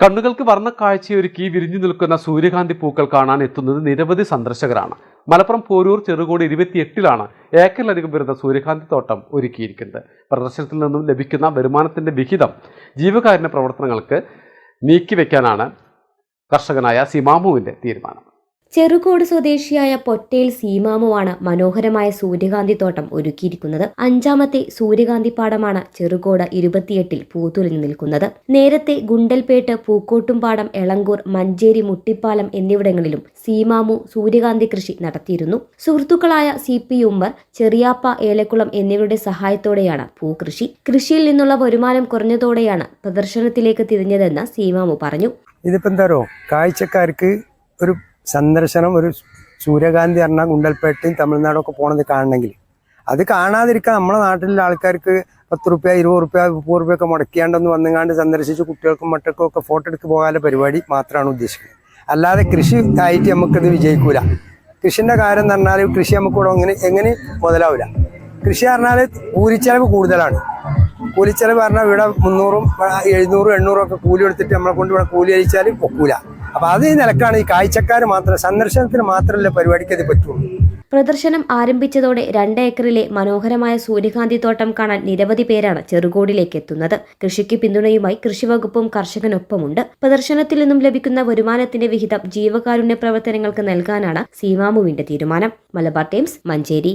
കണ്ണുകൾക്ക് വർണ്ണക്കാഴ്ചയൊരുക്കി വിരിഞ്ഞു നിൽക്കുന്ന സൂര്യകാന്തി പൂക്കൾ കാണാൻ എത്തുന്നത് നിരവധി സന്ദർശകരാണ്. മലപ്പുറം പോരൂർ ചെറുകോട് 28-ലാണ് ഏക്കറിലധികം വരുന്ന സൂര്യകാന്തി തോട്ടം ഒരുക്കിയിരിക്കുന്നത്. പ്രദർശനത്തിൽ നിന്നും ലഭിക്കുന്ന വരുമാനത്തിന്റെ വിഹിതം ജീവകാരുണ്യ പ്രവർത്തനങ്ങൾക്ക് നീക്കിവെക്കാനാണ് കർഷകനായ സിമാമുവിന്റെ തീരുമാനം. ചെറുകോട് സ്വദേശിയായ പൊറ്റേൽ സീമാമുവാണ് മനോഹരമായ സൂര്യകാന്തി തോട്ടം ഒരുക്കിയിരിക്കുന്നത്. 5ാമത്തെ സൂര്യകാന്തി പാടമാണ് ചെറുകോട് 28-ൽ പൂത്തുലഞ്ഞു നിൽക്കുന്നത്. നേരത്തെ ഗുണ്ടൽപേട്ട്, പൂക്കോട്ടുംപാടം, എളങ്കൂർ, മഞ്ചേരി, മുട്ടിപ്പാലം എന്നിവിടങ്ങളിലും സീമാമു സൂര്യകാന്തി കൃഷി നടത്തിയിരുന്നു. സുഹൃത്തുക്കളായ CP ഉമ്മർ, ചെറിയാപ്പ, ഏലക്കുളം എന്നിവരുടെ സഹായത്തോടെയാണ് പൂകൃഷി. കൃഷിയിൽ നിന്നുള്ള വരുമാനം കുറഞ്ഞതോടെയാണ് പ്രദർശനത്തിലേക്ക് തിരിഞ്ഞതെന്ന് സീമാമു പറഞ്ഞു. ഇതിപ്പോ എന്താരോ കാഴ്ചക്കാർക്ക് ഒരു സന്ദർശനം, ഒരു സൂര്യകാന്തി പറഞ്ഞാൽ ഗുണ്ടൽപേട്ടയും തമിഴ്നാടൊക്കെ പോണത് കാണണമെങ്കിൽ അത് കാണാതിരിക്കാൻ നമ്മളെ നാട്ടിലുള്ള ആൾക്കാർക്ക് 10 രൂപ, 20 രൂപ, 30 രൂപയൊക്കെ മുടക്കിയാണ്ടൊന്ന് വന്നുകാണ്ട് സന്ദർശിച്ച് കുട്ടികൾക്കും മറ്റൊക്കെ ഒക്കെ ഫോട്ടോ എടുത്ത് പോകാനുള്ള പരിപാടി മാത്രമാണ് ഉദ്ദേശിക്കുന്നത്. അല്ലാതെ കൃഷി ആയിട്ട് നമുക്കിത് വിജയിക്കൂല. കൃഷിൻ്റെ കാര്യം എന്ന് പറഞ്ഞാൽ കൃഷി നമുക്കിവിടെ എങ്ങനെ മുതലാവില്ല. കൃഷി പറഞ്ഞാൽ കൂലിച്ചെലവ് കൂടുതലാണ്. കൂലിച്ചെലവ് പറഞ്ഞാൽ ഇവിടെ 300, 700, 800 ഒക്കെ കൂലി എടുത്തിട്ട് നമ്മളെ കൊണ്ട് ഇവിടെ കൂലി അയച്ചാൽ ഒക്കൂല. അപ്പൊ അത് ഈ നിലക്കാണ് ഈ കാഴ്ചക്കാർ മാത്രം, സന്ദർശനത്തിന് മാത്രമല്ല പരിപാടിക്ക് അത് പറ്റുള്ളൂ. പ്രദർശനം ആരംഭിച്ചതോടെ 2 ഏക്കറിലെ മനോഹരമായ സൂര്യകാന്തി തോട്ടം കാണാൻ നിരവധി പേരാണ് ചെറുകോടിലേക്ക് എത്തുന്നത്. കൃഷിക്ക് പിന്തുണയുമായി കൃഷിവകുപ്പും കർഷകനൊപ്പമുണ്ട്. പ്രദർശനത്തിൽ നിന്നും ലഭിക്കുന്ന വരുമാനത്തിന്റെ വിഹിതം ജീവകാരുണ്യ പ്രവർത്തനങ്ങൾക്ക് നൽകാനാണ് സീമാമുവിന്റെ തീരുമാനം. മലബാർ ടൈംസ്, മഞ്ചേരി.